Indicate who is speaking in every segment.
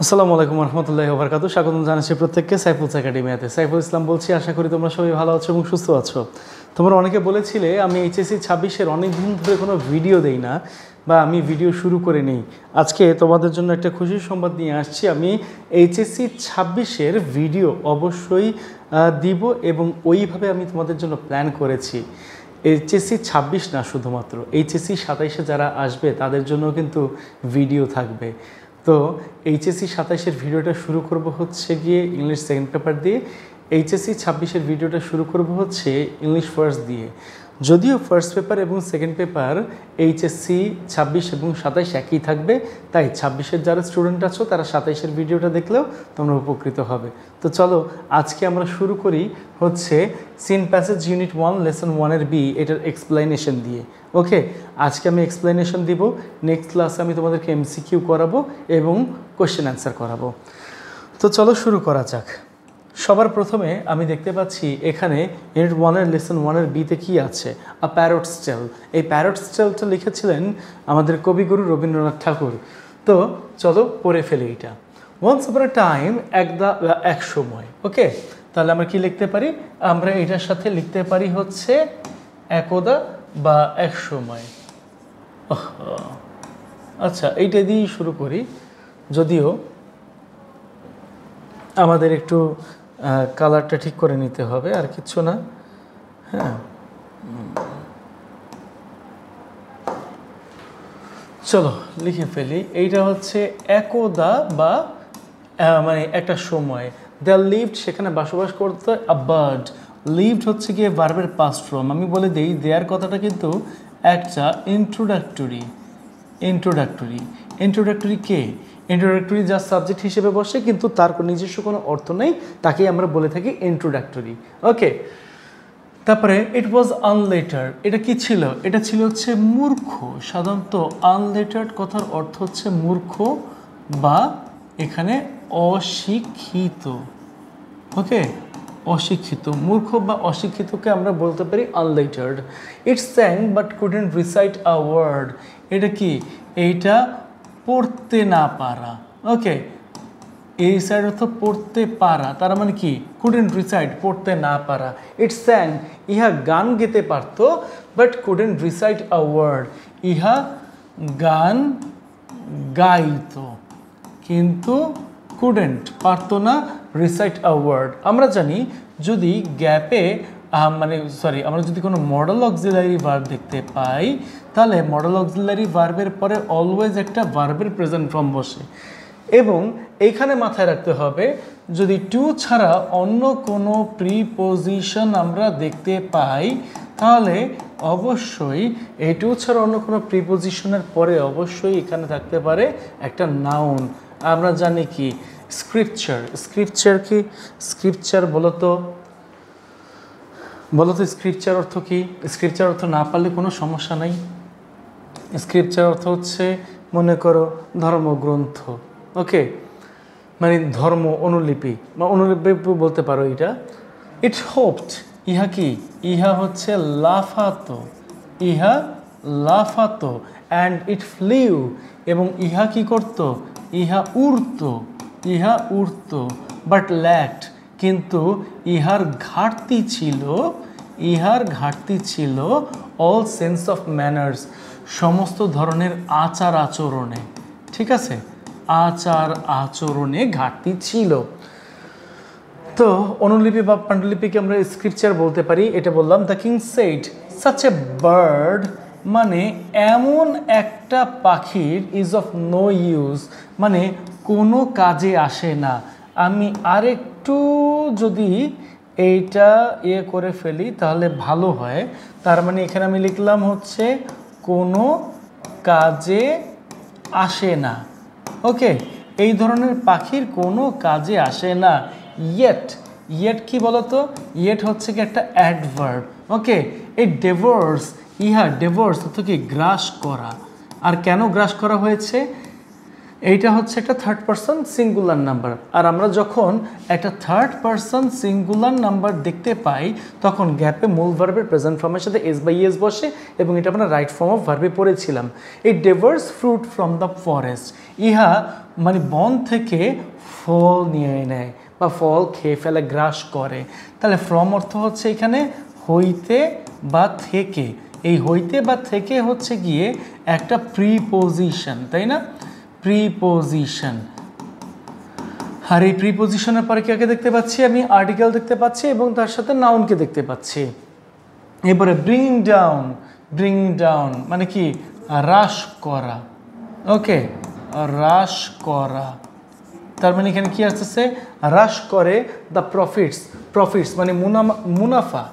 Speaker 1: আসসালামু আলাইকুম রহমতুল্লাহি ওয়া বারাকাতুহু। স্বাগত জানাচ্ছি প্রত্যেককে সাইফুলস একাডেমিতে। সাইফুল ইসলাম বলছি। আশা করি তোমরা সবাই ভালো আছো এবং সুস্থ আছো। তোমরা অনেকে বলেছিলে আমি এইচএসসি 26-এর অনেক দিন ধরে কোনো ভিডিও দেই না বা আমি ভিডিও শুরু করে নেই। আজকে তোমাদের জন্য একটা খুশির সংবাদ নিয়ে আসছি। আমি এইচএসসি 26-এর ভিডিও অবশ্যই দিব এবং ওইভাবে আমি তোমাদের জন্য প্ল্যান করেছি। এইচএসসি 26 না, শুধুমাত্র এইচএসসি 27-এ যারা আসবে তাদের জন্য কিন্তু ভিডিও থাকবে। তো এইচএসসি 27-এর ভিডিওটা শুরু করব হচ্ছে গিয়ে ইংলিশ সেকেন্ড পেপার দিয়ে। এইচএসসি 26-এর ভিডিওটা শুরু করব হচ্ছে ইংলিশ ফার্স্ট দিয়ে। যদিও ফার্স্ট পেপার এবং সেকেন্ড পেপার এইচএসসি 26 এবং 27 একই থাকবে, তাই 26-এর যারা স্টুডেন্ট আছো তারা 27-এর ভিডিওটা দেখলেও তোমরা উপকৃত হবে। তো চলো আজকে আমরা শুরু করি হচ্ছে সিন প্যাসেজ ইউনিট 1 লেসন 1-এর বি, এটার এক্সপ্লেনেশন দিয়ে। ওকে, আজকে আমি এক্সপ্লেনেশন দিব। নেক্সট ক্লাসে আমি তোমাদেরকে এমসিকিউ করাবো এবং কোশ্চেন অ্যান্সার করাবো। তো চলো শুরু করা যাক। সবার প্রথমে আমি দেখতে পাচ্ছি এখানে ইউনিট 1-এর লেসন 1-এর বিতে কী আছে, আ প্যারটস টেল। এই প্যারটস টেলটা লিখেছিলেন আমাদের কবিগুরু রবীন্দ্রনাথ ঠাকুর। তো চলো পড়ে ফেলি এটা। ওয়ান্স আপন আ টাইম, এক সময়। ওকে, তাহলে আমরা কি লিখতে পারি? আমরা এটার সাথে লিখতে পারি হচ্ছে একদা বা এক সময়। আচ্ছা, এইটা দিয়েই শুরু করি। যদিও আমাদের একটু কালারটা ঠিক করে নিতে হবে, আর কিচ্ছু না। হ্যাঁ, চলো লিখে ফেলি। এইটা হচ্ছে একদা বা মানে একটা সময়। দ্য লিভড, সেখানে বসবাস করতে। আ বার্ড, লিভড হচ্ছে গিয়ে ভার্বের পাস্ট ফর্ম। আমি বলে দিই দেয়ার কথাটা কিন্তু একটা ইন্ট্রোডাক্টরি। ইন্ট্রোডাক্টরি কে? ইন্ট্রোডাক্টরি যা সাবজেক্ট হিসেবে বসে কিন্তু তার নিজস্ব কোনো অর্থ নেই, তাকেই আমরা বলে থাকি ইন্ট্রোডাক্টরি। ওকে, তারপরে ইট ওয়াজ আনলেটার। এটা কি ছিল? এটা ছিল হচ্ছে মূর্খ। সাধারণত আনলেটার্ড কথার অর্থ হচ্ছে মূর্খ বা এখানে অশিক্ষিত। ওকে, অশিক্ষিত, মূর্খ বা অশিক্ষিতকে আমরা বলতে পারি unlettered. It sang but couldn't recite a word. এটা কি? এইটা পড়তে না পারা। ওকে, এই সাইড অর্থ পড়তে পারা, তার মানে কি? কুডেন্ট রিসাইট, পড়তে না পারা। ইট স্যাং, ইহা গান গেতে পারত, but couldn't recite a word. ইহা গান গাইত কিন্তু কুডেন্ট, পারত না, রিসাইট আ ওয়ার্ড। আমরা জানি যদি গ্যাপে আমরা যদি কোনো মডেল অক্সিলারি ভার্ব দেখতে পাই, তাহলে মডেল অক্সিলারি ভার্বের পরে অলওয়েজ একটা ভার্বের প্রেজেন্ট ফর্ম বসে। এবং এইখানে মাথায় রাখতে হবে, যদি টু ছাড়া অন্য কোনো প্রিপোজিশন আমরা দেখতে পাই, তাহলে অবশ্যই এই টু ছাড়া অন্য কোনো প্রিপোজিশনের পরে অবশ্যই এখানে থাকতে পারে একটা নাউন। আমরা জানি কি স্ক্রিপচার। স্ক্রিপচার কি? স্ক্রিপচার বলো তো স্ক্রিপচার অর্থ কি? স্ক্রিপচার অর্থ না পারলে কোনো সমস্যা নাই। স্ক্রিপচার অর্থ হচ্ছে মনে করো ধর্মগ্রন্থ। ওকে, মানে ধর্ম অনুলিপি বা অনুলিপি বলতে পারো এটা। ইট হোপড, ইহা কি? ইহা হচ্ছে লাফাতো। ইহা লাফাতো। অ্যান্ড ইট ফ্লিউ, এবং ইহা কি করত? ইহা উড়ত। ইহা উড়ত। বাট ল্যাকড, কিন্তু ইহার ঘাটতি ছিল অল সেন্স অফ ম্যানার্স, সমস্ত ধরনের আচার আচরণে। ঠিক আছে, আচার আচরণে ঘাটতি ছিল। তো অনুলিপি বা পাণ্ডুলিপিকে আমরা স্ক্রিপচার বলতে পারি। এটা বললাম। The king said, such a bird, মানে এমন একটা পাখির, ইজ অফ নো ইউজ, মানে কোনো কাজে আসে না। আমি আরেকটু যদি এইটা করে ফেলি তাহলে ভালো হয়। তার মানে এখানে আমি লিখলাম হচ্ছে কোনো কাজে আসে না। ওকে, এই ধরনের পাখির কোনো কাজে আসে না। ইয়েট কি বলতো? ইয়েট হচ্ছে কি একটা অ্যাডভার্ব। ওকে, এই ডেভোর্স, ইহা ডেভোর্স অর্থ কি? গ্রাস করা। আর কেন গ্রাস করা হয়েছে? এইটা হচ্ছে একটা থার্ড পারসন সিঙ্গুলার নাম্বার। আর আমরা যখন একটা থার্ড পারসন সিঙ্গুলার নাম্বার দেখতে পাই তখন গ্যাপে মূল ভার্বের প্রেজেন্ট ফর্মের সাথে এস বাই এস বসে, এবং এটা আমরা রাইট ফর্ম অফ ভার্বে পড়েছিলাম। এই ডেভার্স ফ্রুট ফ্রম দ্য ফরেস্ট, ইহা মানে বন থেকে ফল নিয়ে নেয় বা ফল খেয়ে ফেলে, গ্রাস করে। তাহলে ফ্রম অর্থ হচ্ছে এখানে হইতে বা থেকে। এই হইতে বা থেকে হচ্ছে গিয়ে একটা প্রিপোজিশন, তাই না? প্রিপোজিশন। আর এই প্রিপোজিশনের পরে কাকে দেখতে পাচ্ছি? আমি আর্টিকেল দেখতে পাচ্ছি এবং তার সাথে নাউনকে দেখতে পাচ্ছি। এবারে ব্রিং ডাউন, ব্রিং ডাউন মানে কি? হ্রাস করা। ওকে, হ্রাস করা, তার মানে এখানে কি আসছে? হ্রাস করে দ্য প্রফিটস, প্রফিটস মানে মুনাফা,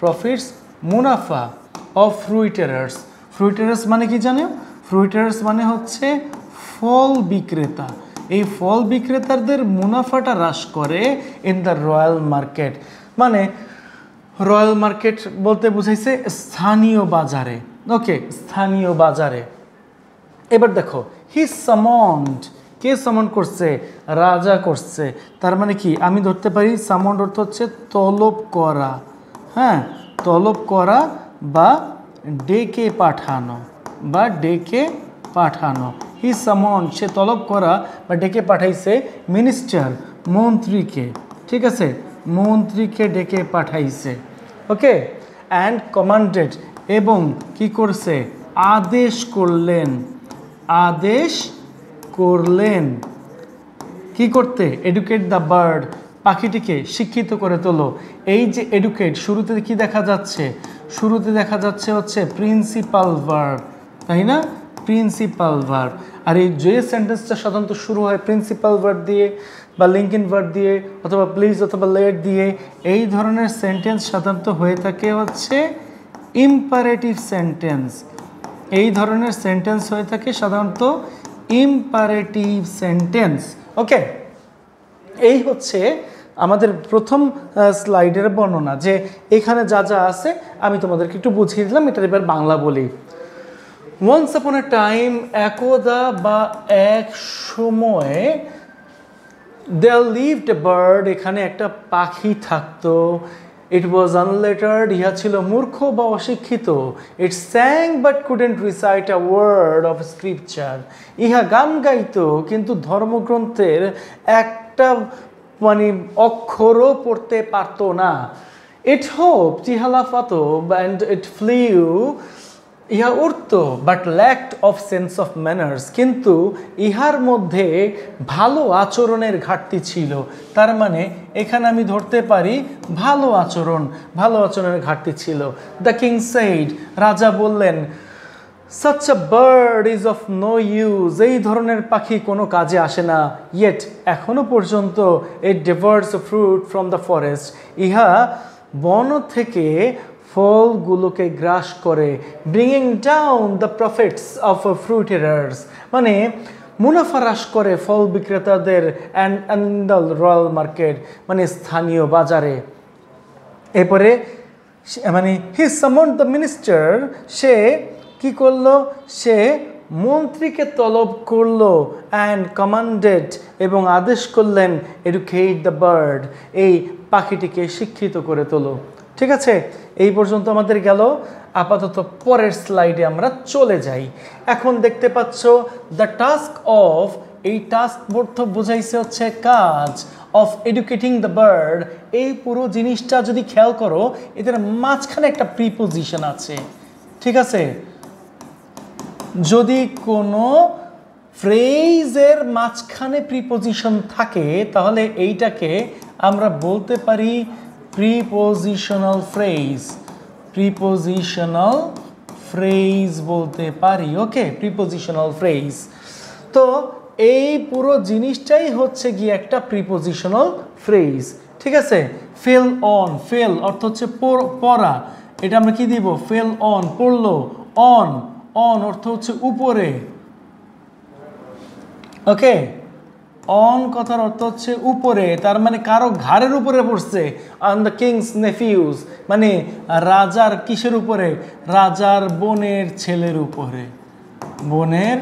Speaker 1: প্রফিটস মুনাফা অফ ফ্রুইটারার্স। ফ্রুইটারার্স মানে কি জানো? ফ্রুইটারার্স মানে হচ্ছে ফল বিক্রেতা। এই ফল বিক্রেতাদের মুনাফাটা হ্রাস করে ইন দ্য রয়্যাল মার্কেট। মানে রয়্যাল মার্কেট বলতে বুঝাইছে স্থানীয় বাজারে। ওকে, স্থানীয় বাজারে। এবার দেখো, হি সামন্ড, কে সামন্ড করছে? রাজা করছে। তার মানে কি আমি ধরতে পারি সামন্ড অর্থ হচ্ছে তলব করা। হ্যাঁ, তলব করা বা ডেকে পাঠানো, বা ডেকে পাঠানো। হি সামন্ড, সে তলব করা বা ডেকে পাঠাইছে মিনিস্টার, মন্ত্রীকে। ঠিক আছে, মন্ত্রীকে ডেকে পাঠাইছে। ওকে, অ্যান্ড কমান্ডেড, এবং কি করছে? আদেশ করলেন, আদেশ করলেন। কি করতে? এডুকেট দ্য বার্ড, পাখিটিকে শিক্ষিত করে তোলো। এই যে এডুকেট, শুরুতে কি দেখা যাচ্ছে? শুরুতে দেখা যাচ্ছে হচ্ছে প্রিন্সিপাল ভার্ব, তাই না? Principal verb. আর এই যে সেন্টেন্সটা সাধারণত শুরু হয় প্রিন্সিপাল ভার্ব দিয়ে বা লিঙ্কিং ভার্ব দিয়ে অথবা প্লিজ অথবা লেট দিয়ে, এই ধরনের সেন্টেন্স সাধারণত হয়ে থাকে হচ্ছে ইম্পারেটিভ সেন্টেন্স। এই ধরনের সেন্টেন্স হয়ে থাকে সাধারণত ইম্পারেটিভ সেন্টেন্স। ওকে, এই হচ্ছে আমাদের প্রথম স্লাইডের বর্ণনা, যে এখানে যা যা আছে আমি তোমাদেরকে একটু বুঝিয়ে দিলাম। এটার এবার বাংলা বলি। ওয়ান্স আপন এ টাইম, একদা বা এক সময়ে, দেয়ার লিভড এ বার্ড, এখানে একটা পাখি থাকতো। ইট ওয়াজ আনলেটার্ড, ইহা ছিল মূর্খ বা অশিক্ষিত। It sang but couldn't recite a word of scripture, ইহা গান গাইতো কিন্তু ধর্মগ্রন্থের একটা মানে অক্ষরও পড়তে পারতো না। ইট হোপ, ইহা লাফাতো, অ্যান্ড ইট ফ্লিউ, ইহা উড়ত, but lacked of sense of manners, কিন্তু ইহার মধ্যে ভালো আচরণের ঘাটতি ছিল। তার মানে এখানে আমি ধরতে পারি ভালো আচরণ, ভালো আচরণের ঘাটতি ছিল। দ্য কিং সেইড, রাজা বললেন, such a bird is of no use, এই ধরনের পাখি কোনো কাজে আসে না। yet, এখনো পর্যন্ত it devours fruit from the forest, ইহা বন থেকে ফলগুলোকে গ্রাস করে। Bringing down the profits of fruiterers, মানে মুনাফা হ্রাস করে ফল বিক্রেতাদের, অ্যান্ড দ্য রয়্যাল মার্কেট মানে স্থানীয় বাজারে। এরপরে মানে হি সামন্ড দ্য মিনিস্টার, সে কি করলো? সে মন্ত্রীকে তলব করলো। অ্যান্ড কমান্ডেড, এবং আদেশ করলেন, এডুকেট দ্য বার্ড, এই পাখিটিকে শিক্ষিত করে তোলো। ঠিক আছে, এই পর্যন্ত আমাদের গেল। আপাতত পরের স্লাইডে আমরা চলে যাই। এখন দেখতে পাচ্ছ দ্য টাস্ক অফ, এই টাস্ক অর্থ বোঝাইছে হচ্ছে কাজ, অফ এডুকেটিং দ্য বার্ড, এই পুরো জিনিসটা যদি খেয়াল করো এদের মাঝখানে একটা প্রিপোজিশন আছে। ঠিক আছে, যদি কোনো ফ্রেজের মাঝখানে প্রিপোজিশন থাকে তাহলে এইটাকে আমরা বলতে পারি প্রিপোজিশনাল ফ্রেজ, প্রিপোজিশনাল ফ্রেজ বলতে পারি। ওকে, প্রিপোজিশনাল ফ্রেজ। তো এই পুরো জিনিসটাই হচ্ছে গিয়ে একটা প্রিপোজিশনাল ফ্রেজ। ঠিক আছে, ফেল অন, ফেল অর্থ হচ্ছে পড়া, এটা আমরা কি দিব? ফেল অন, পড়লো। অন, অন অর্থ হচ্ছে উপরে। ওকে, অন কথার অর্থ হচ্ছে উপরে, তার মানে কারো ঘাড়ের উপরে পড়ছে। অন দ্য কিংস নেফিউজ, মানে রাজার কিসের উপরে? রাজার বোনের ছেলের উপরে, বোনের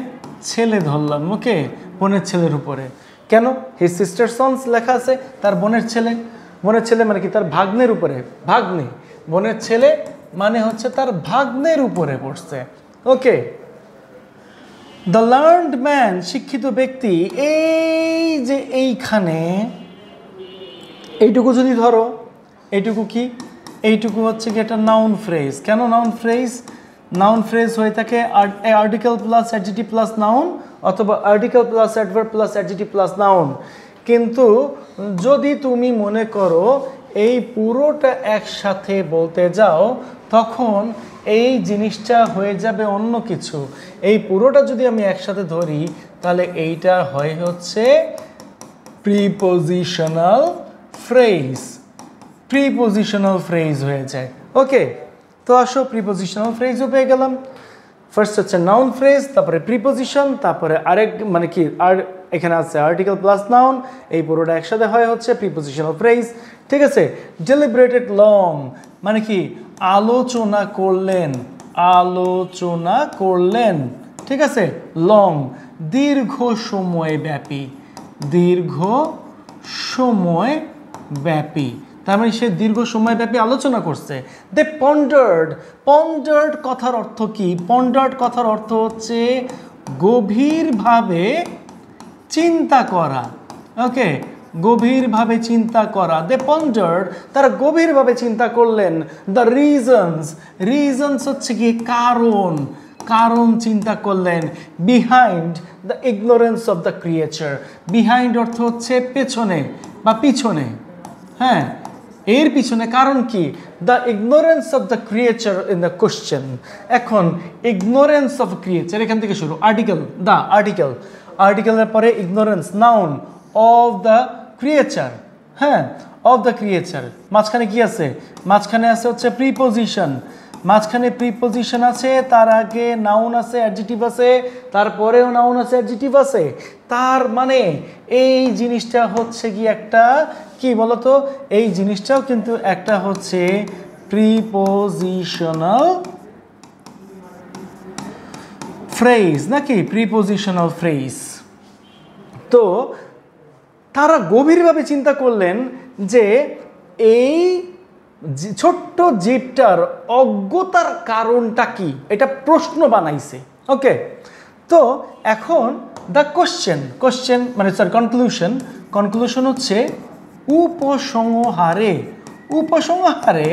Speaker 1: ছেলে ধরলাম, ওকে, বোনের ছেলের উপরে। কেন? হিজ সিস্টার সন্স লেখা আছে, তার বোনের ছেলে। বোনের ছেলে মানে কি? তার ভাগ্নের উপরে। ভাগ্নে, বোনের ছেলে মানে হচ্ছে তার ভাগ্নের উপরে পড়ছে। ওকে, দ্য লার্নড ম্যান, শিক্ষিত ব্যক্তি, এই যে এইখানে এইটুকু যদি ধরো, এইটুকু কি? এইটুকু হচ্ছে কি একটা নাউন ফ্রেজ। কেন নাউন ফ্রেজ? নাউন ফ্রেজ হয়ে থাকে article plus adjective plus noun, অথবা article plus adverb plus adjective plus noun. কিন্তু যদি তুমি মনে করো এই পুরোটা একসাথে বলতে যাও, তখন এই জিনিসটা হয়ে যাবে অন্য কিছু। এই পুরোটা যদি আমি একসাথে ধরি, তাহলে এইটা হয় হচ্ছে প্রিপোজিশনাল ফ্রেজ। প্রিপোজিশনাল ফ্রেজ হয়ে যায়। ওকে, তো আসো প্রিপোজিশনাল ফ্রেজও পেয়ে গেলাম। ফার্স্ট হচ্ছে নাউন ফ্রেজ, তারপরে প্রিপোজিশন, তারপরে আরেক মানে কি আর এখানে আছে আর্টিকেল প্লাস নাউন। এই পুরোটা একসাথে হয় হচ্ছে প্রিপোজিশনাল ফ্রেজ। ঠিক আছে। ডেলিব্রেটেড লং মানে কি? আলোচনা করলেন, আলোচনা করলেন। ঠিক আছে। লং দীর্ঘ সময় ব্যাপী, দীর্ঘ সময় ব্যাপী, তার মানে সে দীর্ঘ সময় ব্যাপী আলোচনা করছে। দে পন্ডার্ড, পন্ডার্ড কথার অর্থ কি? পন্ডার্ড কথার অর্থ হচ্ছে গভীরভাবে চিন্তা করা। ওকে, গভীরভাবে চিন্তা করা। দে পন্ডার্ড, তারা গভীরভাবে চিন্তা করলেন। দ্য রিজনস, রিজনস হচ্ছে কি? কারণ, কারণ চিন্তা করলেন। Behind the ignorance of the creature, behind অর্থ হচ্ছে পেছনে বা পিছনে। হ্যাঁ, এর পিছনে কারণ কি? The ignorance of the creature in the question. এখন ইগনোরেন্স অফ ক্রিয়েচার এখান থেকে শুরু। আর্টিকেল, দ্য আর্টিকেল, আর্টিকেলের পরে ignorance, noun of the creature. হ্যাঁ, অফ দ্য ক্রিয়েচার। মাঝখানে কি আছে? মাঝখানে আছে হচ্ছে প্রিপোজিশন। মাঝখানে প্রিপোজিশন আছে, তার আগে নাউন আছে, অ্যাডজেক্টিভ আছে, তারপরেও নাউন আছে, অ্যাডজেক্টিভ আছে। তার মানে এই জিনিসটা হচ্ছে কি একটা কি বলতো? এই জিনিসটাও কিন্তু একটা হচ্ছে প্রিপোজিশনাল ফ্রেজ, নাকি? Prepositional phrase. তো তারা গভীরভাবে চিন্তা করলেন যে এই ছোট্ট জীবটার অজ্ঞতার কারণটা কি, এটা প্রশ্ন বানাইছে। ওকে, তো এখন দ্য কোশ্চেন, কোশ্চেন মানে স্যার কনক্লুশন, কনক্লুশন হচ্ছে উপসংহারে, উপসংহারে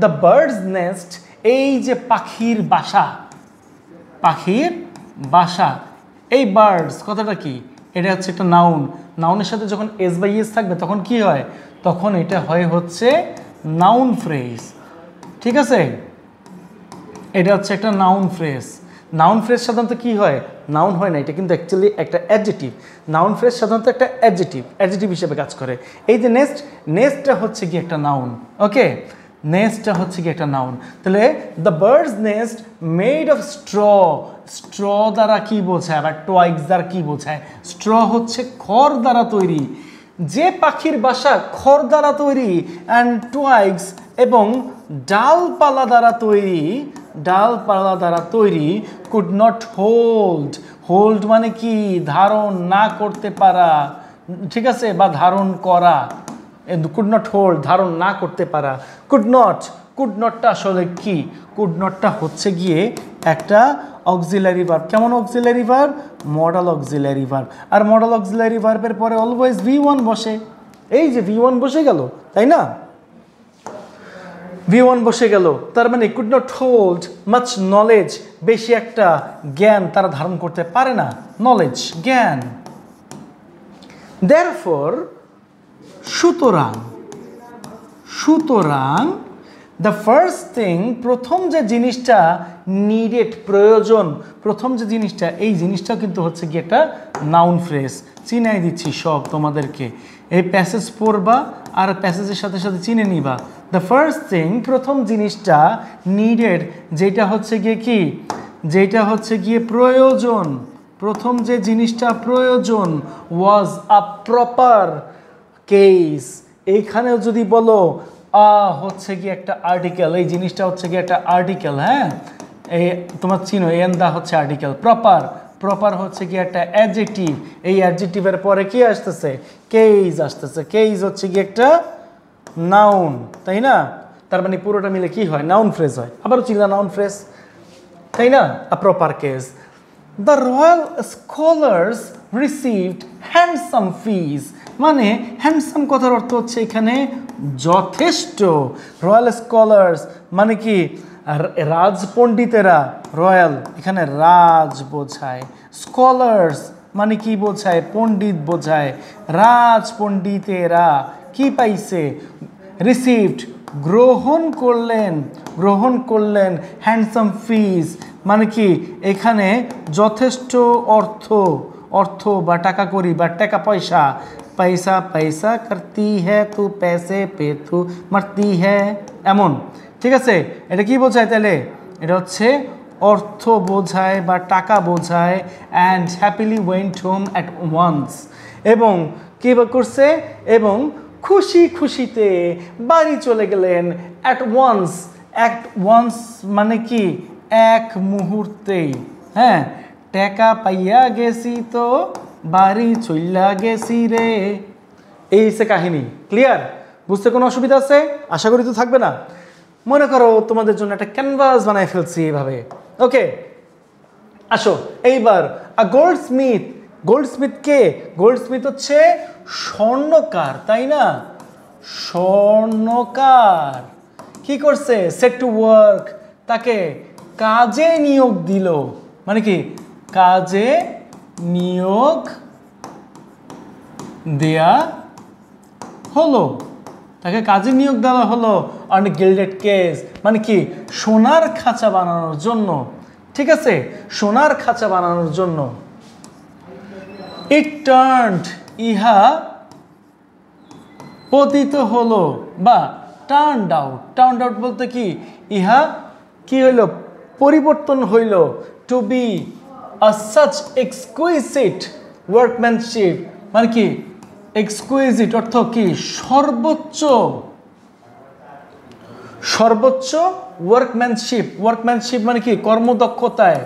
Speaker 1: দ্য বার্ডস নেস্ট, এই যে পাখির বাসা, পাখির বাসা। এই বার্ডস কথাটা কি? এটা হচ্ছে একটা নাউন। নাউনের সাথে যখন এস বাই এস থাকবে তখন কি হয়? তখন এটা হয় হচ্ছে নাউন ফ্রেজ। ঠিক আছে, এটা হচ্ছে একটা নাউন ফ্রেজ। নাউন ফ্রেজ সাধারণত কি হয়? নাউন হয় না, এটা কিন্তু অ্যাকচুয়ালি একটা অ্যাডজেক্টিভ। নাউন ফ্রেজ সাধারণত একটা অ্যাডজেক্টিভ, অ্যাডজেক্টিভ হিসেবে কাজ করে। এই যে নেস্ট, নেস্টটা হচ্ছে কি একটা নাউন। ওকে, নেস্টটা হচ্ছে কি একটা নাউন। তাহলে the birds nest made of straw, straw দ্বারা কি বোঝায়? আবার টয়েগস দ্বারা কি বোঝায়? স্ট্র হচ্ছে খড় দ্বারা তৈরি। যে পাখির বাসা খড় দ্বারা তৈরি অ্যান্ড টয়েগস এবং ডালপালা দ্বারা তৈরি, ডালপালা দ্বারা তৈরি, কুড নট হোল্ড, হোল্ড মানে কি? ধারণ না করতে পারা। ঠিক আছে, বা ধারণ করা। কুড নট হোল্ড, ধারণ না করতে পারা। কুড নট, কুড নটটা আসলে কি? কুড নটটা হচ্ছে গিয়ে একটা অক্সিলারি ভার্ব। কেমন auxiliary verb? Modal auxiliary verb. আর মডাল অক্সিলারি ভার্বের পরে অলওয়েজ V1 বসে। এই যে V1 বসে গেল, তাই না? V1 বসে গেল, তার মানে could not hold much knowledge, বেশি একটা জ্ঞান তারা ধারণ করতে পারে না। নলেজ, জ্ঞান। দেয়ারফর, সুতরাং, সুতরাং দ্য ফার্স্ট থিং, প্রথম যে জিনিসটা নিডেড, প্রয়োজন, প্রথম যে জিনিসটা, এই জিনিসটাও কিন্তু হচ্ছে কি একটা নাউন ফ্রেজ। চিনাই দিচ্ছি সব তোমাদেরকে। এই প্যাসেজ পড়বা আর প্যাসেজের সাথে সাথে চিনে নিবা। দ্য ফার্স্ট থিং, প্রথম জিনিসটা নিডেড, যেটা হচ্ছে গিয়ে কি? যেটা হচ্ছে গিয়ে প্রয়োজন। প্রথম যে জিনিসটা প্রয়োজন ওয়াজ আ প্রপার কেস। এইখানেও যদি বলো হচ্ছে কি একটা আর্টিকেল, এই জিনিসটা হচ্ছে কি একটা আর্টিকেল। হ্যাঁ, এই তোমার চিনো, এন দা হচ্ছে আর্টিকেল। প্রপার প্রপার হচ্ছে কি একটা অ্যাডজেক্টিভ, এই অ্যাডজেক্টিভের পরে কি আসতেছে, কেইজ আসতেছে। কেইজ হচ্ছে কি একটা নাউন, তাই না? তার মানে পুরোটা মিলে কি হয়, নাউন ফ্রেজ হয়। আবারও চিল্লা নাউন ফ্রেজ, তাই না? A proper case. The royal scholars received handsome fees, মানে হ্যান্ডসাম কথার অর্থ হচ্ছে এখানে যথেষ্ট। রয়্যাল স্কলার্স মানে কি রাজপণ্ডিতেরা, রয়্যাল এখানে রাজ বোঝায়, স্কলার্স মানে কি বোঝায়, পণ্ডিত বোঝায়। রাজপণ্ডিতেরা কি পাইছে, রিসিভড গ্রহণ করলেন, গ্রহণ করলেন, হ্যান্ডসাম ফিজ মানে কি এখানে যথেষ্ট অর্থ, অর্থ বা টাকা করি বা টাকা পয়সা। পয়সা পয়সা করতি হ্যাঁ তু পেসে পে তু মারতি হ্যাঁ, এমন। ঠিক আছে, এটা কি বোঝায় তাহলে, এটা হচ্ছে অর্থ বোঝায় বা টাকা বোঝায়। And happily went home at once, এবং কী করছে, এবং খুশি খুশিতে বাড়ি চলে গেলেন। অ্যাট ওয়ান্স, অ্যাট ওয়ান্স মানে কি এক মুহূর্তেই। হ্যাঁ, টাকা পাইয়া গেছি তো বাড়ি চইলা গেছি রে, এই হচ্ছে কাহিনী। ক্লিয়ার? বুঝতে কোনো অসুবিধা আছে? আশা করি তো থাকবে না। মনে করো তোমাদের জন্য একটা ক্যানভাস বানায় ফেলছি এইভাবে। ওকে, আসো এইবার আ গোল্ডস্মিথ। গোল্ডস্মিথ কে? গোল্ডস্মিথ হচ্ছে স্বর্ণকার, তাই না? স্বর্ণকার কি করছে, সেট টু ওয়ার্ক, তাকে কাজে নিয়োগ দিল। মানে কি কাজে নিয়োগ দেয়া হলো, তাকে কাজে নিয়োগ দেওয়া হলো। অন গিল্ডেড কেস মানে কি সোনার খাঁচা বানানোর জন্য। ঠিক আছে, সোনার খাঁচা বানানোর জন্য। ইট টার্নড, ইহা পতিত হলো বা টার্নড আউট। টার্নড আউট বলতে কি ইহা কি হইল, পরিবর্তন হইল। To be a such exquisite workmanship মানে কি এক্সকুইজিট অর্থ কি সর্বোচ্চ, সর্বোচ্চ ওয়ার্কম্যানশিপ। ওয়ার্কম্যানশিপ মানে কি কর্মদক্ষতায়,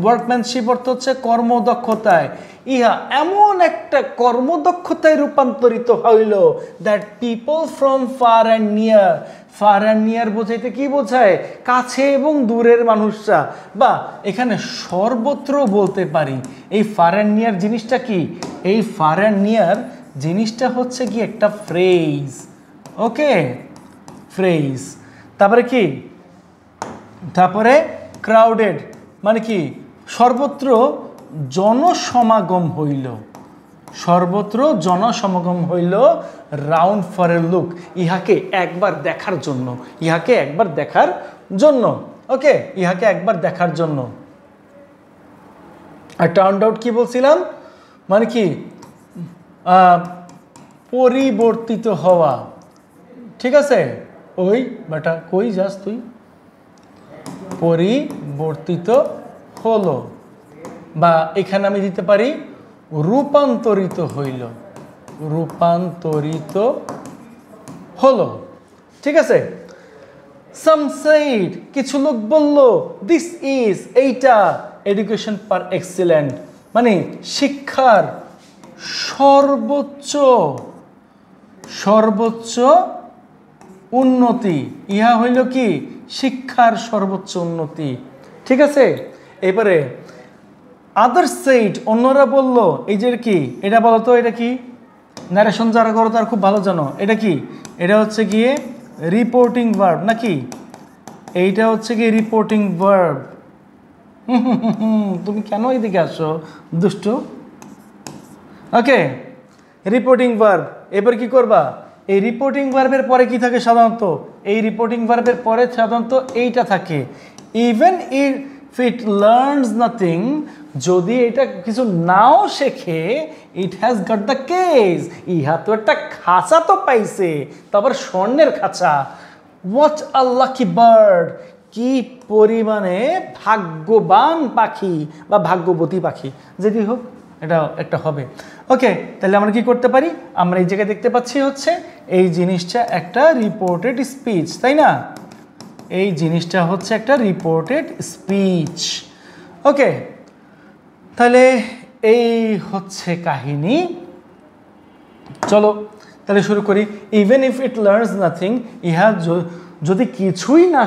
Speaker 1: ওয়ার্কম্যানশিপ অর্থ হচ্ছে কর্মদক্ষতায়। ইহা এমন একটা কর্মদক্ষতায় রূপান্তরিত হইল that people from far and near, far and near বোঝাইতে কি বোঝায়, কাছে এবং দূরের মানুষরা, বা এখানে সর্বত্র বলতে পারি। এই ফার অ্যান্ড নিয়ার জিনিসটা কি, এই ফার অ্যান্ড নিয়ার জিনিসটা হচ্ছে কি একটা ফ্রেজ। ওকে, ফ্রেজ। তারপরে কি, তারপরে ক্রাউডেড মানে কি সর্বত্র জনসমাগম হইল, সর্বত্র জনসমাগম হইল। রাউন্ড ফর এ লুক, ইহাকে একবার দেখার জন্য, ইহাকে একবার দেখার জন্য। ওকে, ইহাকে একবার দেখার জন্য। আর টার্নড আউট কি বলছিলাম, মানে কি পরিবর্তিত হওয়া। ঠিক আছে, ওই বেটা কই যাস তুই, পরিবর্তিত হলো, বা এখানে আমি দিতে পারি রূপান্তরিত হইল, রূপান্তরিত হলো। ঠিক আছে, সাম সেইড কিছু লোক বলল, দিস ইজ এইটা এডুকেশন পার এক্সিলেন্ট মানে শিক্ষার সর্বোচ্চ, সর্বোচ্চ উন্নতি। ইহা হইল কি শিক্ষার সর্বোচ্চ উন্নতি। ঠিক আছে, এবারে আদার সেইড অন্যরা বলল, এই যে কি এটা বলো তো, এটা কি ন্যারেশন যারা করো তার খুব ভালো জানো, এটা কি, এটা হচ্ছে গিয়ে রিপোর্টিং ভার্ব নাকি, এইটা হচ্ছে গিয়ে রিপোর্টিং ভার্ব। তুমি কেন এদিকে আসো দুষ্টু? ওকে, রিপোর্টিং ভার্ব। এবার কি করবা, এই রিপোর্টিং ভার্বের পরে কি থাকে সাধারণত, এই রিপোর্টিং ভার্বের পরে সাধারণত এইটা থাকে, even if it learns nothing, যদি এটা কিছু নাও শেখে, it has got the case, ইহা তো একটা খাঁচা তো পাইছে, তারপর স্বর্ণের খাঁচা। হোয়াট আ লাকি বার্ড, কি পরিমাণে ভাগ্যবান পাখি বা ভাগ্যবতী পাখি, যেটি হোক এটা একটা হবে। ওকে, তাহলে আমরা কি করতে পারি, আমরা এই জায়গায় দেখতে পাচ্ছি হচ্ছে এই জিনিসটা একটা রিপোর্টেড স্পিচ, তাই না? এই জিনিসটা হচ্ছে একটা রিপোর্টেড স্পিচ। ওকে, তাহলে এই হচ্ছে কাহিনী। চলো তাহলে শুরু করি। Even if it learns nothing, ইহা যদি কিছুই না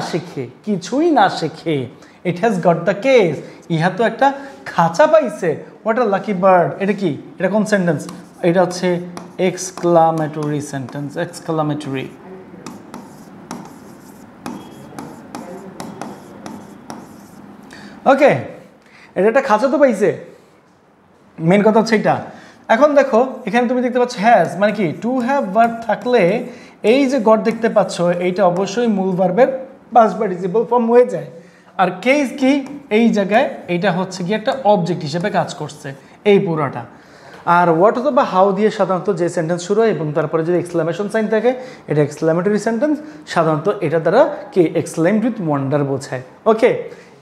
Speaker 1: শেখে, it has got the case, ইহা তো একটা খাঁচা পাইছে। What a lucky bird. এটা কি? এটা কোন সেন্টেন্স? এটা হচ্ছে এক্সক্লামেটরি সেন্টেন্স, এক্সক্লামেটরি। ওকে, এটা একটা খাঁচা তো পাইছে, মেন কথা হচ্ছে এটা। এখন দেখো এখানে তুমি দেখতে পাচ্ছ হ্যাজ, মানে কি টু হ্যাভ ভার্ব থাকলে এই যে গট দেখতে পাচ্ছ এইটা অবশ্যই মূল ভার্বের পাস্ট পার্টিসিপল ফর্ম হয়ে যায়। আর কেস কি? এই জায়গায় এইটা হচ্ছে কি একটা অবজেক্ট হিসেবে কাজ করছে এই পুরোটা। আর হোয়াট অথবা হাউ দিয়ে সাধারণত যে সেন্টেন্স শুরু হয় এবং তারপরে যদি এক্সক্লামেশন সাইন থাকে এটা এক্সক্লামেটরি সেন্টেন্স, সাধারণত এটা দ্বারা কি এক্সক্লেমড উইথ ওয়ান্ডার বোঝায়। ওকে,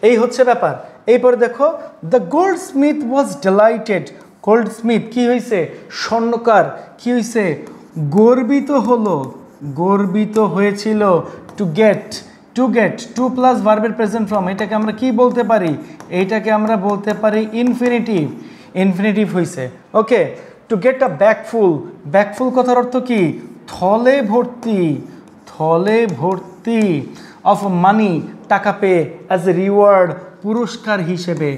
Speaker 1: এই হচ্ছে ব্যাপার। এরপরে দেখো the gold Smith was delighted. Gold Smith কি হয়েছে? স্বর্ণকার কি হয়েছে? গর্বিত হয়েছিল। টু গেট টু প্লাস ভার্বের প্রেজেন্ট ফর্ম, এটাকে আমরা কি বলতে পারি? এইটাকে আমরা বলতে পারি ইনফিনিটিভ হয়েছে। ওকে, টু গেট আ ব্যাকফুল কথার অর্থ কি? থলে ভর্তি অফ মানি, টাকা পেয়ে, অ্যাজ এ রিওয়ার্ড, পুরস্কার হিসেবে।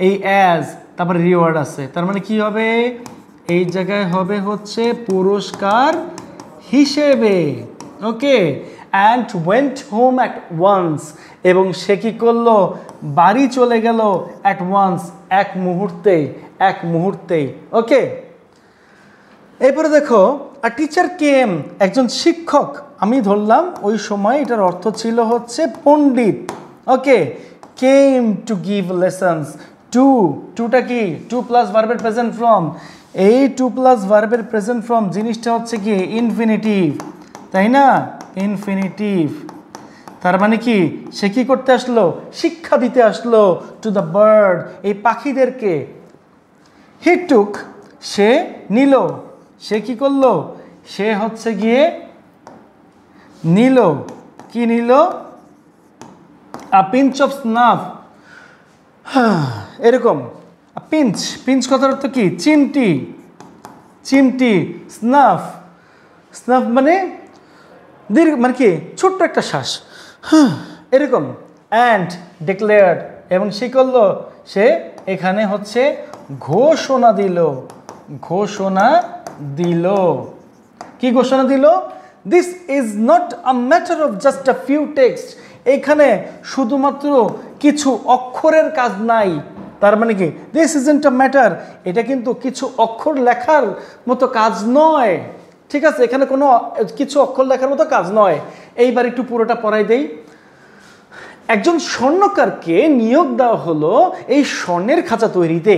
Speaker 1: এই অ্যাজ তারপরে রিওয়ার্ড আছে, তার মানে কি হবে? এই জায়গায় হবে হচ্ছে পুরস্কার হিসেবে। Okay, and went home at once, এবং সে কি করলো? বাড়ি চলে গেল। অ্যাট ওয়ান্স, এক মুহূর্তেই। ওকে, এরপরে দেখো আ টিচার কেম, একজন শিক্ষক, আমি ধরলাম ওই সময় এটার অর্থ ছিল হচ্ছে পণ্ডিত। ওকে, কেম টু গিভ লেসন্স। টুটা কি? টু প্লাস ভার্বের প্রেজেন্ট ফর্ম। এই টু প্লাস ভার্বের প্রেজেন্ট ফর্ম জিনিসটা হচ্ছে কি ইনফিনিটিভ, তাই না? ইনফিনিটিভ, তার মানে কি সে কি করতে আসলো? শিক্ষা দিতে আসলো। টু দ্য বার্ড, এই পাখিদেরকে। হি টুক, সে নিল। সে কি করলো? সে হচ্ছে গিয়ে নিল। কি নিল? A pinch of snuff. এরকম পিঞ্চ কথার অর্থ কি? চিমটি। স্নাফ মানে দীর্ঘ, মানে কি ছোট্ট একটা শ্বাস, এরকম। অ্যান্ড ডিক্লেয়ার্ড, এবং সে করলো, সে এখানে হচ্ছে ঘোষণা দিল। কি ঘোষণা দিল? This is not a matter of just a few text, এখানে শুধুমাত্র কিছু অক্ষরের কাজ নাই। তার মানে কি দিস ইজন্ট আ ম্যাটার, এটা কিন্তু কিছু অক্ষর লেখার মতো কাজ নয়। ঠিক আছে, এখানে কোনো কিছু অক্ষর লেখার মতো কাজ নয়। এইবার একটু পুরোটা পড়াই দেই। একজন স্বর্ণকারকে নিয়োগ দেওয়া হলো এই স্বর্ণের খাঁচা তৈরিতে।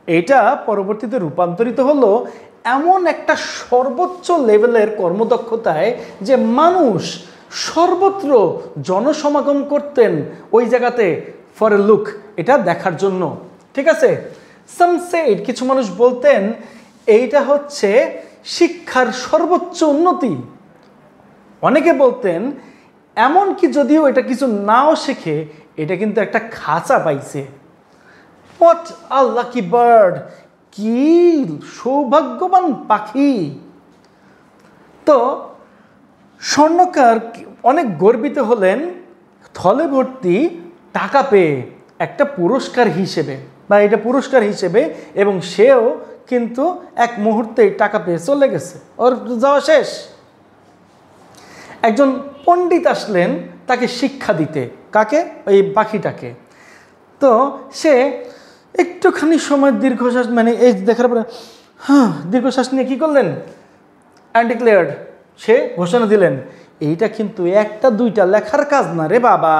Speaker 1: এটা পরবর্তীতে রূপান্তরিত হলো এমন একটা সর্বোচ্চ লেভেলের কর্মদক্ষতায় যে মানুষ সর্বত্র জনসমাগম করতেন ওই জায়গাতে ফর এ লুক, এটা দেখার জন্য। ঠিক আছে, সাম সেড, কিছু মানুষ বলতেন এইটা হচ্ছে শিক্ষার সর্বোচ্চ উন্নতি। অনেকে বলতেন এমনকি যদিও এটা কিছু নাও শেখে, এটা কিন্তু একটা খাঁচা পাইছে। হোয়াট আ লাকি বার্ড, কি সৌভাগ্যবান পাখি। তো স্বর্ণকার অনেক গর্বিত হলেন থলে ভর্তি টাকা পেয়ে, একটা পুরস্কার হিসেবে, বা এটা পুরস্কার হিসেবে, এবং সেও কিন্তু এক মুহূর্তেই টাকা পেয়ে চলে গেছে, ওর যাওয়া শেষ। একজন পণ্ডিত আসলেন তাকে শিক্ষা দিতে। কাকে? ওই পাখিটাকে। তো সে একটুখানি সময় দীর্ঘশ্বাস, মানে এই দেখার পরে দীর্ঘশ্বাস নিয়ে কি করলেন? অ্যান্ড ডিক্লেয়ার্ড, সে ঘোষণা দিলেন। এইটা কিন্তু একটা দুইটা লেখার কাজ না রে বাবা।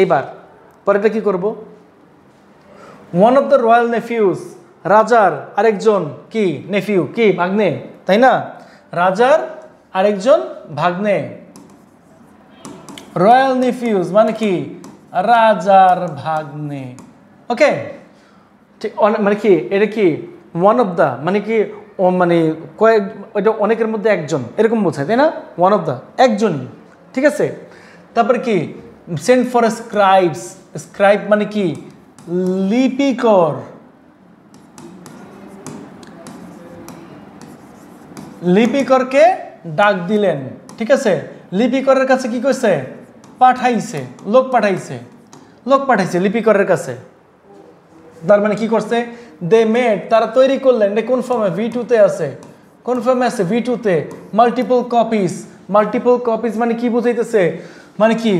Speaker 1: এইবার পরেটা কি করব? ওয়ান অফ দ্য রয়্যাল নেফিউজ, রাজার আরেকজন কি নেফিউ, কি ভাগ্নে, তাই না? রাজার আরেকজন ভাগ্নে। রয়্যাল নেফিউজ মানে কি? রাজার ভাগ্নে। ওকে, ঠিক, মানে কি এটা কি ওয়ান অফ দ্য, মানে কি মানে কয়েক, ওইটা অনেকের মধ্যে একজন এরকম বোঝায়, তাই না? ওয়ান অফ দ্য, একজনই। ঠিক আছে, তারপরে কি সেন্ট ফর স্ক্রাইব মানে কি লিপিকর। লিপিকরকে ডাক দিলেন, ঠিক আছে। লিপিকরের কাছে কি কইছে? পাঠাইছে, লোক পাঠাইছে লিপিকরের কাছে। তার মানে কি করছে? দে মেড, তারা তৈরি করলেন। এটা কোন ফর্মে? V2 তে আছে। কোন ফর্মে আছে? V2 তে। মাল্টিপল কপিস মানে কি বুঝাইতেছে? মানে কি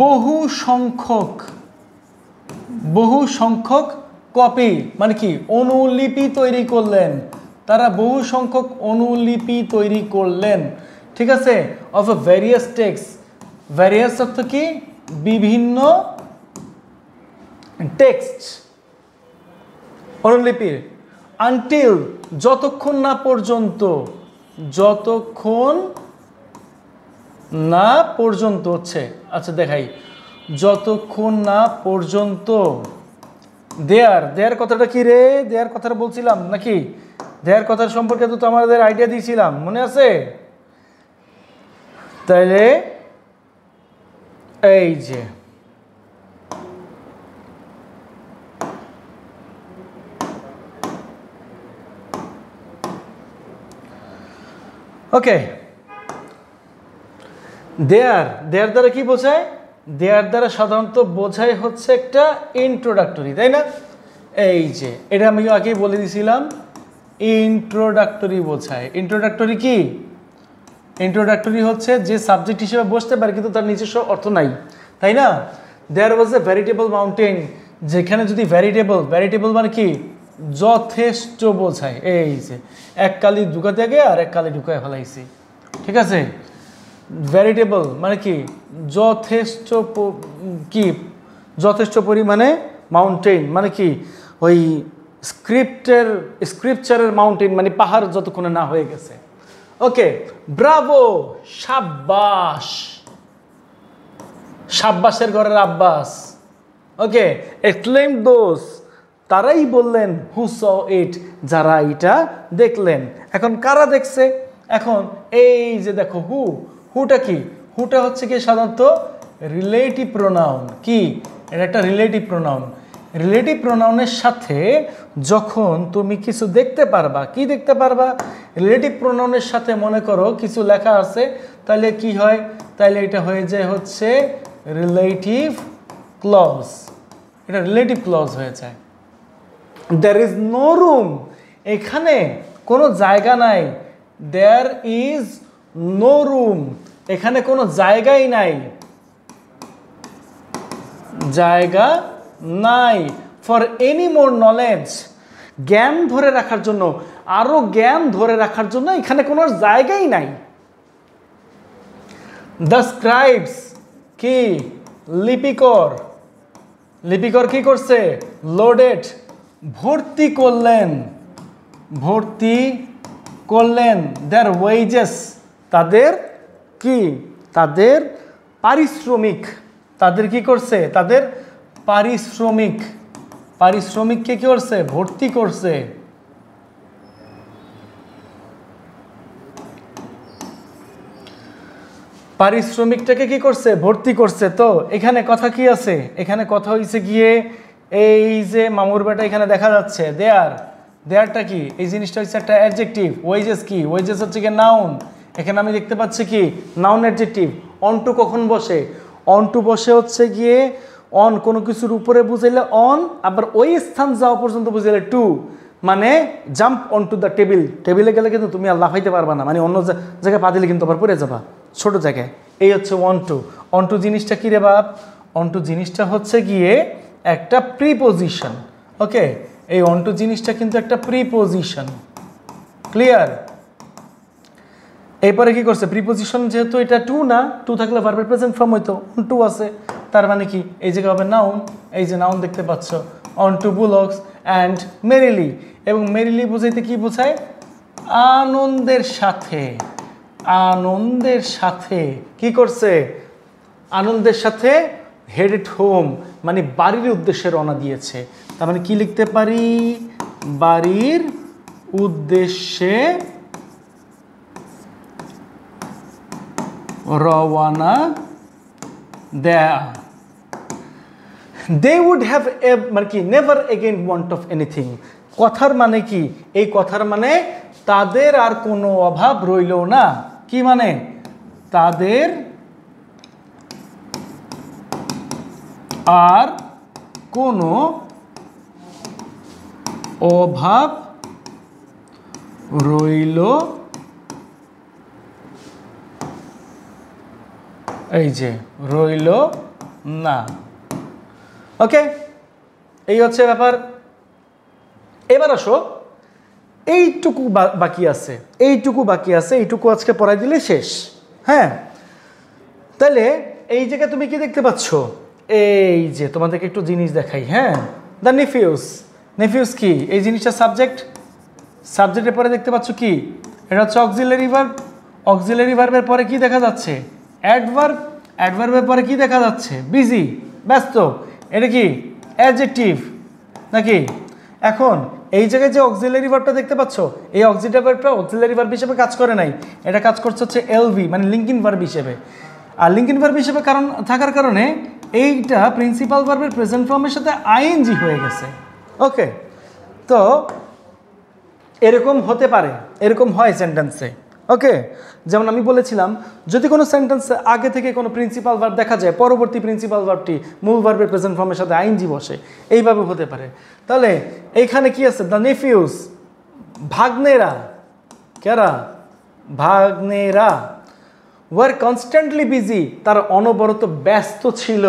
Speaker 1: বহু সংখ্যক কপি, মানে কি অনুলিপি তৈরি করলেন। তারা বহু সংখ্যক অনুলিপি তৈরি করলেন, ঠিক আছে। Of A various text, various অর্থ কি? বিভিন্ন টেক্সট, অনুলিপির। আনটিল, যতক্ষণ না পর্যন্ত হচ্ছে, আচ্ছা দেখাই, যতক্ষণ না পর্যন্ত দেয়ার কথাটা কি রে? দেয়ার কথাটা বলছিলাম নাকি? দেয়ার কথার সম্পর্কে তো আমাদের আইডিয়া দিয়েছিলাম, মনে আছে? তাইলে এই যে ওকে, দেয়ার দ্বারা কি বোঝায়? দেয়ার দ্বারা সাধারণত বোঝায় হচ্ছে একটা ইন্ট্রোডাক্টরি, তাই না? এই যে এটা আমি আগেই বলে দিয়েছিলাম, ইন্ট্রোডাক্টরি বোঝায়। ইন্ট্রোডাক্টরি কি? ইন্ট্রোডাক্টরি হচ্ছে যে সাবজেক্ট হিসেবে বসতে পারে কিন্তু তার নিজস্ব অর্থ নাই, তাই না? দেয়ার ওয়াজ এ ভ্যারিটেবল মাউন্টেন, যেখানে যদি ভ্যারিটেবল মানে কি? যথেষ্ট বোঝায়। এই যে এক কালি ঢুকাতে আগে আর এক কালি ঢুকায় ফেলাইছি, ঠিক আছে। ভ্যারিটেবল মানে কি? যথেষ্ট পরিমাণে। মাউন্টেন মানে কি? ওই স্ক্রিপচারের মাউন্টেন মানে পাহাড় যতক্ষণে না হয়ে গেছে। ওকে, ব্রাভো, সাব্বাসের ঘরের আব্বাস। ওকে, এক্সক্লেম দোজ, তারাই বললেন, হু স ইট, যারা এটা দেখলেন। এখন কারা দেখছে? এখন এই যে দেখো হুটা কি? হুটা হচ্ছে কি সাধারণত রিলেটিভ প্রোনাউন। কি? এটা একটা রিলেটিভ প্রোনাউন। রিলেটিভ প্রোনাউনের সাথে যখন তুমি কিছু দেখতে পারবা, কি দেখতে পারবা? রিলেটিভ প্রোনাউনের সাথে মনে করো কিছু লেখা আছে, তাহলে কি হয়? তাহলে এটা হয়ে যায় হচ্ছে রিলেটিভ ক্লজ। এটা রিলেটিভ ক্লজ হয়ে যায়। দেয়ার ইজ নো রুম, এখানে কোনো জায়গা নাই। দেয়ার ইজ নো রুম, এখানে কোনো জায়গাই নাই, জায়গা নাই। ফর এনি মোর নলেজ, জ্ঞান ধরে রাখার জন্য, আরো জ্ঞান ধরে রাখার জন্য এখানে কোনো জায়গাই নাই। দ্য স্ক্রাইবস কি? লিপিকর কি করছে? লোডেড, ভর্তি করলেন দেয়ার ওয়েজেস, তাদের কি? তাদের পারিশ্রমিক। তাদের কি করছে? তাদের পারিশ্রমিককে কি করছে? ভর্তি করছে। পারিশ্রমিকটাকে কি করছে? ভর্তি করছে। তো এখানে কথা কি আছে? এখানে কথা হয়েছে গিয়ে এই যে মামুর বেটা এখানে দেখা যাচ্ছে, দেয়ারটা কি? এই জিনিসটা হচ্ছে একটা অ্যাডজেক্টিভ। ওয়েজেস কি? ওয়েজেস হচ্ছে কি নাউন। এখানে আমি দেখতে পাচ্ছি কি? Noun adjective. অন টু কখন বসে? অন টু বসে হচ্ছে গিয়ে অন কোনো কিছুর উপরে বুঝাইলে অন, আবার ওই স্থান যাওয়া পর্যন্ত বুঝাইলে টু, মানে jump on to the table. টেবিলে গেলে কিন্তু তুমি আর লাফাইতে পারবা না, মানে অন্য জায়গায় পা দিলে কিন্তু আবার পড়ে যাবা ছোট জায়গায়। এই হচ্ছে অন টু জিনিসটা কি রে বাপ? অন টু জিনিসটা হচ্ছে গিয়ে একটা প্রিপোজিশন। ওকে, এই অন টু জিনিসটা কিন্তু একটা প্রিপোজিশন। ক্লিয়ার? এরপরে কি করছে? প্রিপোজিশন যেহেতু এটা টু না, টু থাকলে ভার্বের প্রেজেন্ট ফর্ম হইতো, অন টু আছে, তার মানে কি এই জায়গায় হবে নাউন। এই যে নাউন দেখতে পাচ্ছ, on to bullocks and merrily. এবং মেরিলি বুঝাইতে কি বোঝায়? আনন্দের সাথে কি করছে? আনন্দের সাথে হেডেড হোম, মানে বাড়ির উদ্দেশ্যে রওনা দিয়েছে। তার মানে কি লিখতে পারি? বাড়ির উদ্দেশ্যে রওনা দেয়া। দে উড হ্যাভ মানে কি never again want of anything. কথার মানে কি? এই কথার মানে তাদের আর কোনো অভাব রইল না। কি মানে? তাদের আর কোনো অভাব রইল, এই যে রইল না। ওকে, এই হচ্ছে ব্যাপার। এবার আসো, এইটুকু বাকি আছে, এইটুকু বাকি আছে, এইটুকু আজকে পড়াই দিলে শেষ। হ্যাঁ, তাহলে এই জায়গায় তুমি কি দেখতে পাচ্ছ? এই যে তোমাদেরকে একটু জিনিস দেখাই। হ্যাঁ, দ্য নেফিউস। নেফিউস কি? এই জিনিসটা সাবজেক্ট। সাবজেক্টের পরে দেখতে পাচ্ছ কি? এটা হচ্ছে অক্সিলারি ভার্ব। অক্সিলারি ভার্বের পরে কি দেখা যাচ্ছে? অ্যাডভার্ব। অ্যাডভার্বের পরে কি দেখা যাচ্ছে? বিজি, ব্যস্ত। এটা কি? অ্যাডজেক্টিভ নাকি? এখন এই জায়গায় যে অক্সিলারি ভার্বটা দেখতে পাচ্ছ, এই অক্সিলারি ভার্বটা অক্সিলারি ভার্ব হিসেবে কাজ করে নাই, এটা কাজ করছে হচ্ছে এলভি, মানে লিঙ্কিং ভার্ব হিসেবে। আর লিঙ্কিং ভার্ব হিসেবে কারণ থাকার কারণে এইটা প্রিন্সিপাল ভার্বের প্রেজেন্ট ফর্মের সাথে আইএনজি হয়ে গেছে। ওকে, তো এরকম হতে পারে, এরকম হয় সেন্টেন্সে। ওকে, যেমন আমি বলেছিলাম, যদি কোনো সেন্টেন্সে আগে থেকে কোনো প্রিন্সিপাল ভার্ব দেখা যায়, পরবর্তী প্রিন্সিপাল ভার্বটি মূল ভার্বের প্রেজেন্ট ফর্মের সাথে আইএনজি বসে, এইভাবে হতে পারে। তাহলে এইখানে কি আছে? দ্য নেফিউস, ভাগ্নেরা। কারা? ভাগ্নেরা। ওয়ার কনস্ট্যান্টলি বিজি, তারা অনবরত ব্যস্ত ছিল।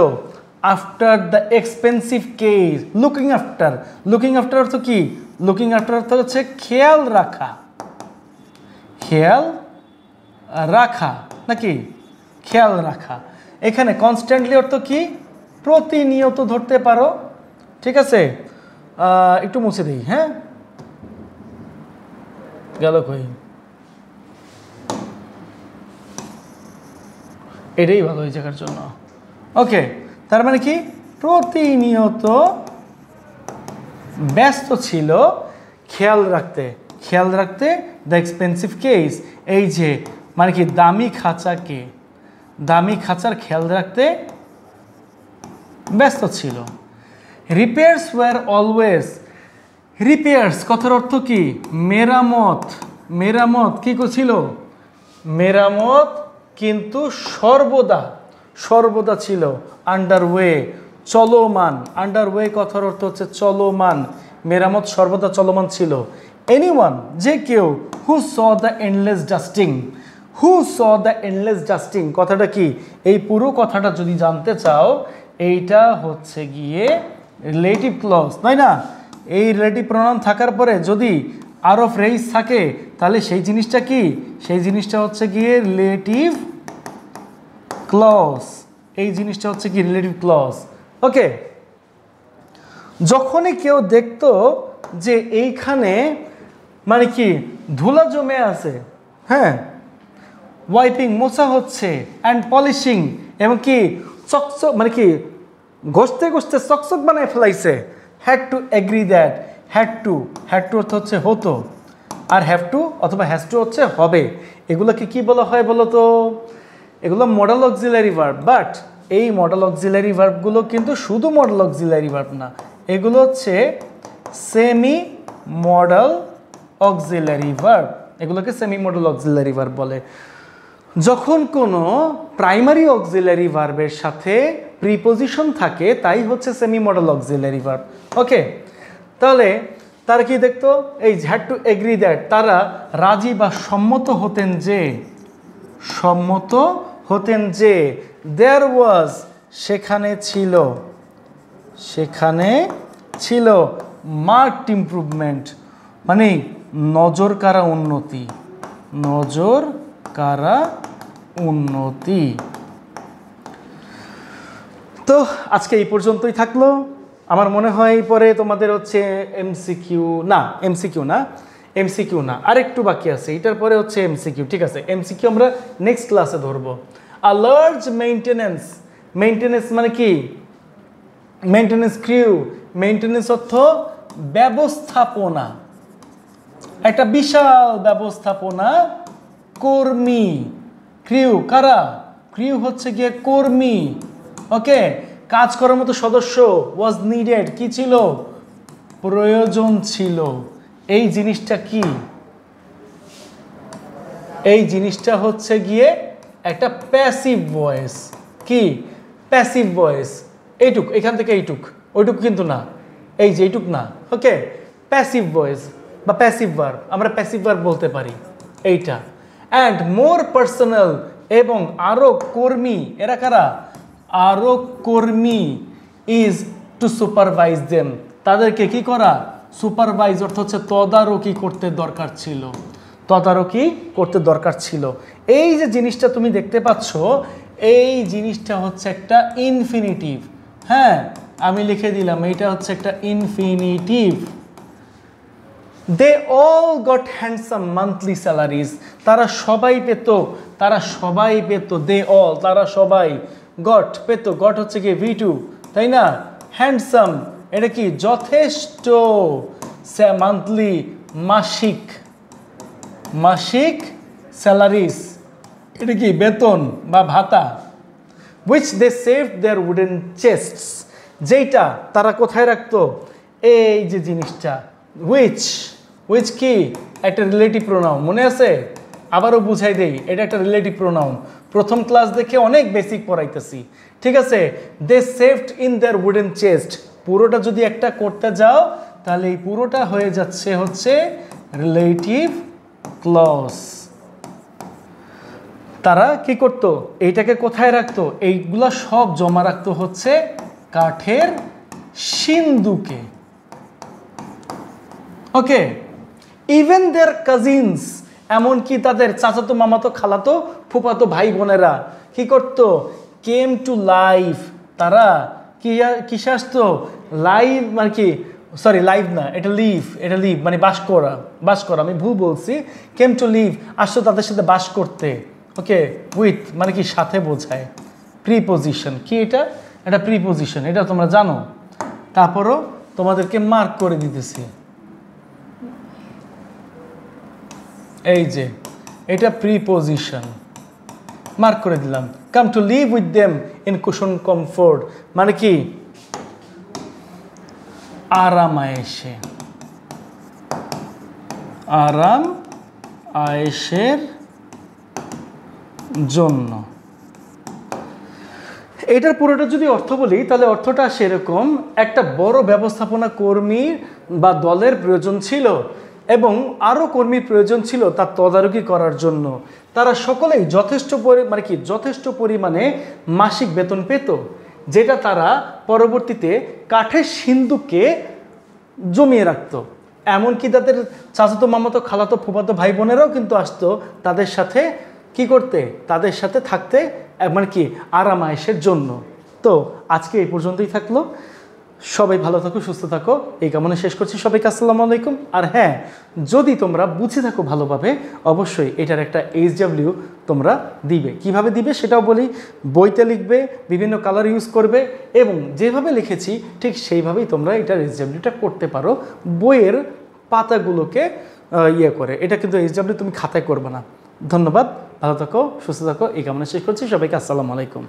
Speaker 1: After the expensive case, looking after. Looking after অর্থ কি? লুকিং আফটার অর্থ হচ্ছে খেয়াল রাখা। খেয়াল রাখা নাকি? খেয়াল রাখা। এখানে কনস্ট্যান্টলি অর্থ কি? প্রতিনিয়ত ধরতে পারো। ঠিক আছে, একটু মুছে দিই। হ্যাঁ, গেল কই? এটাই ভালো এই জায়গার জন্য। ওকে, তার মানে কি? প্রতিনিয়ত ব্যস্ত ছিল খেয়াল রাখতে। খেয়াল রাখতে দ্য এক্সপেন্সিভ কেস, এই যে মানে কি দামি খাঁচাকে, দামি খাঁচার খেয়াল রাখতে ব্যস্ত ছিল। Repairs war always. রিপেয়ার্স কথার অর্থ কি? মেরামত। মেরামত কি করছিল? মেরামত কিন্তু সর্বদা, সর্বদা ছিল। আন্ডারওয়ে, চলমান। আন্ডারওয়ে কথার অর্থ হচ্ছে চলমান। মেরামত সর্বদা চলমান ছিল। এনিওয়ান, যে কেউ। Who saw the endless dusting. Who saw the endless dusting কথাটা কি? এই পুরো কথাটা যদি জানতে চাও, এইটা হচ্ছে গিয়ে রিলেটিভ ক্লজ, তাই না? এই রিলেটিভ প্রোনাউন থাকার পরে যদি আর অফ রেইজ থাকে, তাহলে সেই জিনিসটা কি? সেই জিনিসটা হচ্ছে গিয়ে রিলেটিভ ক্লজ। এই জিনিসটা হচ্ছে কি? Relative clause. ওকে, যখনই কেউ দেখতো যে এইখানে মানে কি ধুলা জমে আছে, হ্যাঁ, ওয়াইপিং মোছা হচ্ছে, অ্যান্ড পলিশিং, এবং কি চকচক মানে কি ঘষতে ঘষতে চকচক বানায় ফেলাইছে। Had to agri that. Had to, had to অর্থ হচ্ছে হতো, আর হ্যাভ টু অথবা হ্যাজ টু হচ্ছে হবে। এগুলোকে কি বলা হয় বলো তো? এগুলো মডেল অক্সিলারি ভার্ব। বাট এই মডেল অক্সিলারি ভার্বগুলো কিন্তু শুধু মডেল অক্সিলারি ভার্ব না, এগুলো হচ্ছে সেমি মডেল অক্সিলারি ভার্ব। এগুলোকে সেমি মডেল অক্সিলারি ভার্ব বলে। যখন কোনো প্রাইমারি অক্সিলারি ভার্বের সাথে প্রিপোজিশন থাকে, তাই হচ্ছে সেমি মডেল অক্সিলারি ভার্ব। ওকে, তাহলে তারা কি দেখতো? এই হ্যাড টু এগ্রি দ্যাট, তারা রাজি বা সম্মত হতেন যে, সম্মত হতেন যে, দেয়ার ওয়াজ, সেখানে ছিল, সেখানে ছিল, মার্কড ইমপ্রুভমেন্ট, মানে নজর কাড়া উন্নতি, নজর কাড়া উন্নতি। তো আজকে এই পর্যন্তই থাকলো। আমার মনে হয় পরে তোমাদের হচ্ছে এমসিকিউ না, এমসিকিউ না, এমসিকিউ না, আরেকটু বাকি আছে। এটার পরে হচ্ছে এমসিকিউ। ঠিক আছে, এমসিকিউ আমরা নেক্সট ক্লাসে ধরবো। A large maintenance. মেইনটেনেন্স মানে কি? Maintenance crew. মেইনটেনেন্স অর্থ ব্যবস্থাপনা, একটা বিশাল ব্যবস্থাপনা কর্মী। ক্রিউ কারা? ক্রিউ হচ্ছে গিয়ে কর্মী। ওকে, কাজ করার মতো সদস্য ওয়াজ নিডেড, কি ছিল? প্রয়োজন ছিল। এই জিনিসটা কি? এই জিনিসটা হচ্ছে গিয়ে একটা প্যাসিভ ভয়েস। কি? Passive voice. এইটুক, এখান থেকে এইটুক, ওইটুক কিন্তু না, এই যে এইটুক না। ওকে, প্যাসিভ ভয়েস বা প্যাসিভ ভার্ব, আমরা প্যাসিভ ভার্ব বলতে পারি এইটা। অ্যান্ড মোর পার্সোনাল, এবং আরো কর্মী, এরা কারা? আরো কর্মী, ইজ টু সুপারভাইজ দেম, তাদেরকে কি করা? সুপারভাইজ অর্থ হচ্ছে তদারকি করতে দরকার ছিল, তদারকি করতে দরকার ছিল। এই যে জিনিসটা তুমি দেখতে পাচ্ছ, এই জিনিসটা হচ্ছে একটা ইনফিনিটিভ। হ্যাঁ, আমি লিখে দিলাম, এইটা হচ্ছে একটা infinitive. They all got handsome monthly salaries, তারা সবাই পেত, তারা সবাই পেত। দে অল, তারা সবাই। গট, পেত, গট হচ্ছে কি V2, তাই না? হ্যান্ডসাম, এটা কি? যথেষ্ট। মান্থলি, মাসিক, মাসিক স্যালারিজ, এটা কি? বেতন বা ভাতা। Which they saved their wooden chests, যেইটা তারা কোথায় রাখতো? এই যে জিনিসটা, উইচ, উইচ কি? একটা রিলেটিভ প্রোনাউন, মনে আছে? আবারও বুঝাই দেই, এটা একটা রিলেটিভ প্রোনাউন। প্রথম ক্লাস দেখে অনেক বেসিক পড়াইতেছি, ঠিক আছে? They saved in their wooden chest, পুরোটা যদি একটা করতে যাও তাহলে এই পুরোটা হয়ে যাচ্ছে হচ্ছে রিলেটিভ ক্লজ। তারা কি করত? এইটাকে কোথায় রাখতো? এইগুলা সব জমা রাখতো হচ্ছে কাঠের সিন্দুকে। ওকে, ইভেন দেয়ার কাজিনস, এমনকি তাদের চাচাতো, মামাতো, খালাতো, ফুফাতো ভাই বোনেরা কি করতো? কেম টু লাইফ, তারা কিসে আসতো? লাইভ মানে কি? সরি, লাইভ না, এটা লিভ, এটা লিভ মানে বাস করা, বাস করা, আমি ভুল বলছি। কেম টু লিভ, আসতো তাদের সাথে বাস করতে। ওকে, উইথ মানে কি? সাথে বোঝায়। প্রিপোজিশন কি? এটা এটা প্রিপোজিশন, এটা তোমরা জানো। তারপরও তোমাদেরকে মার্ক করে দিতেছি, এই যে এটা প্রিপোজিশন, মার্ক করে দিলাম। Come to live with them in cushion comfort, মানে কি? আরাম আয়েশে, আরাম আয়েশের জন্য। এটার পুরোটা যদি অর্থ বলি তাহলে অর্থটা সেরকম, একটা বড় ব্যবস্থাপনা কর্মী বা দলের প্রয়োজন ছিল এবং আরও কর্মীর প্রয়োজন ছিল তার তদারকি করার জন্য। তারা সকলেই যথেষ্ট মানে কি? যথেষ্ট পরিমাণে মাসিক বেতন পেত, যেটা তারা পরবর্তীতে কাঠের সিন্দুকে জমিয়ে রাখতো। এমনকি তাদের চাচাতো, মামাতো, খালাতো, ফুফাতো ভাই বোনেরাও কিন্তু আসতো তাদের সাথে কি করতে? তাদের সাথে থাকতে, মানে কি? আরাম আয়েশের জন্য। তো আজকে এই পর্যন্তই থাকলো। সবাই ভালো থাকো, সুস্থ থাকো, এই কামনা শেষ করছি। সবাইকে আসসালামু আলাইকুম। আর হ্যাঁ, যদি তোমরা বুঝে থাকো ভালোভাবে, অবশ্যই এটার একটা HW তোমরা দিবে। কিভাবে দিবে সেটাও বলি। বইতে লিখবে, বিভিন্ন কালার ইউজ করবে, এবং যেভাবে লিখেছি ঠিক সেইভাবেই তোমরা এটার HWটা করতে পারো। বইয়ের পাতাগুলোকে ইয়ে করে, এটা কিন্তু HW তুমি খাতায় করবে না। ধন্যবাদ, ভালো থাকো, সুস্থ থাকো, এই কামনা শেষ করছি। সবাইকে আসসালামু আলাইকুম।